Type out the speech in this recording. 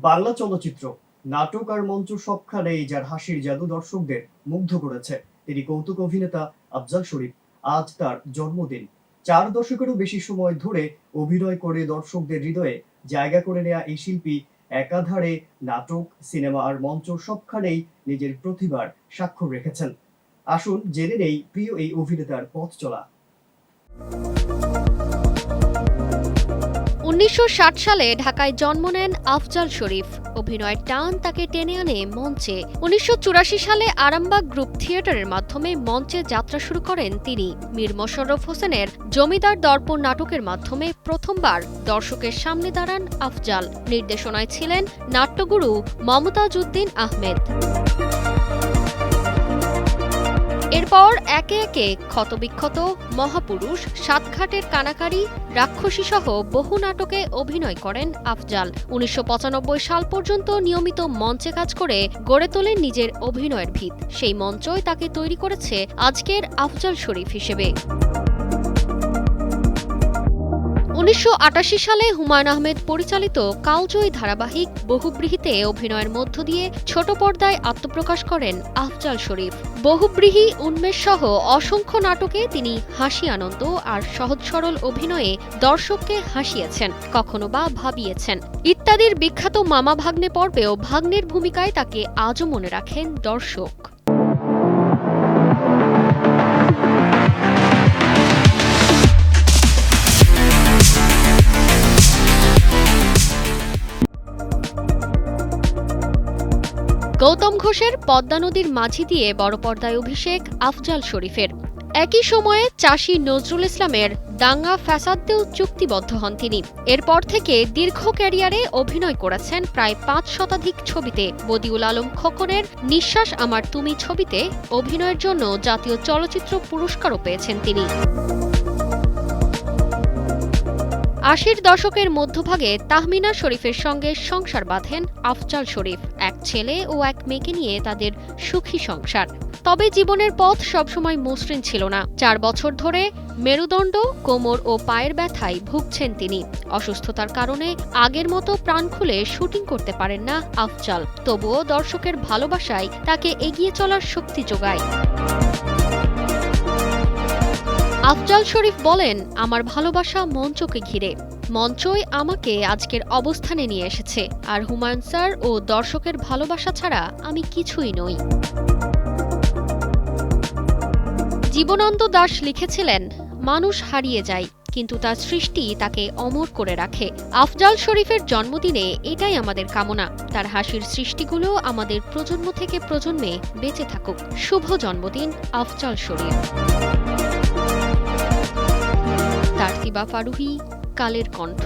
বাংলা চলচ্চিত্র, নাটক আর মঞ্চ সবখানেই যার হাসির জাদু দর্শকদের মুগ্ধ করেছে তিনি কৌতুক অভিনেতা আফজাল শরীফ। আজ তার জন্মদিন। 4 দশকেরও বেশি সময় ধরে অভিনয় করে দর্শকদের হৃদয়ে জায়গা করে নেয়া এই শিল্পী একাধারে নাটক, সিনেমা আর মঞ্চ সবখানেই নিজের প্রতিভার স্বাক্ষর রেখেছেন। আসুন জেনে নেই প্রিয় এই অভিনেতার পথ চলা। ১৯৬০ সালে ঢাকায় জন্ম নেন আফজাল শরীফ। অভিনয়ের টান তাকে টেনে আনে মঞ্চে। ১৯৮৪ সালে আরামবাগ গ্রুপ থিয়েটারের মাধ্যমে মঞ্চে যাত্রা শুরু করেন তিনি। মীর মশাররফ হোসেনের জমিদার দর্পণ নাটকের মাধ্যমে প্রথমবার দর্শকের সামনে দাঁড়ান আফজাল। নির্দেশনায় ছিলেন নাট্যগুরু মমতাজ উদ্দিন আহমেদ। এরপর একে একে ক্ষতবিক্ষত, মহাপুরুষ, সাতঘাটের কানাকারি, রাক্ষসী সহ বহু নাটকে অভিনয় করেন আফজাল। ১৯৯৫ সাল পর্যন্ত নিয়মিত মঞ্চে কাজ করে গড়ে তোলেন নিজের অভিনয়ের ভিত। সেই মঞ্চই তাকে তৈরি করেছে আজকের আফজাল শরীফ হিসেবে। ১৯৮৮ সালে হুমায়ূন আহমেদ পরিচালিত কালজয়ী ধারাবাহিক বহুব্রীহিতে অভিনয়ের মধ্য দিয়ে ছোট পর্দায় আত্মপ্রকাশ করেন আফজাল শরীফ। বহুব্রীহি, উন্মেষ সহ অসংখ্য নাটকে তিনি হাসি, আনন্দ আর সহজ সরল অভিনয়ে দর্শককে হাসিয়েছেন, কখনো বা ভাবিয়েছেন। ইত্যাদির বিখ্যাত মামা ভাগ্নে পর্বেও ভাগ্নের ভূমিকায় তাকে আজও মনে রাখেন দর্শক। গৌতম ঘোষের পদ্মা নদীর মাঝি দিয়ে বড় পর্দায় অভিষেক আফজাল শরীফের। একই সময়ে চাষী নজরুল ইসলামের দাঙ্গা ফ্যাসাদেও চুক্তিবদ্ধ হন তিনি। এরপর থেকে দীর্ঘ ক্যারিয়ারে অভিনয় করেছেন প্রায় ৫ শতাধিক ছবিতে। বদিউল আলম খোকনের নিঃশ্বাস আমার তুমি ছবিতে অভিনয়ের জন্য জাতীয় চলচ্চিত্র পুরস্কারও পেয়েছেন তিনি। ৮০ দশকের মধ্যভাগে তাহমিনা শরীফের সঙ্গে সংসার বাঁধেন আফজাল শরীফ। এক ছেলে ও এক মেয়েকে নিয়ে তাদের সুখী সংসার। তবে জীবনের পথ সবসময় মসৃণ ছিল না। ৪ বছর ধরে মেরুদণ্ড, কোমর ও পায়ের ব্যথায় ভুগছেন তিনি। অসুস্থতার কারণে আগের মতো প্রাণ খুলে শুটিং করতে পারেন না আফজাল। তবুও দর্শকের ভালোবাসায় তাকে এগিয়ে চলার শক্তি যোগায়। আফজাল শরীফ বলেন, আমার ভালোবাসা মঞ্চকে ঘিরে। মঞ্চই আমাকে আজকের অবস্থানে নিয়ে এসেছে। আর হুমায়ূন স্যার ও দর্শকের ভালোবাসা ছাড়া আমি কিছুই নই। জীবনানন্দ দাশ লিখেছিলেন, মানুষ হারিয়ে যায়, কিন্তু তার সৃষ্টি তাকে অমর করে রাখে। আফজাল শরীফের জন্মদিনে এটাই আমাদের কামনা। তার হাসির সৃষ্টিগুলো আমাদের প্রজন্ম থেকে প্রজন্মে বেঁচে থাকুক। শুভ জন্মদিন আফজাল শরীফ। তারতিবা ফারুহী, কালের কণ্ঠ।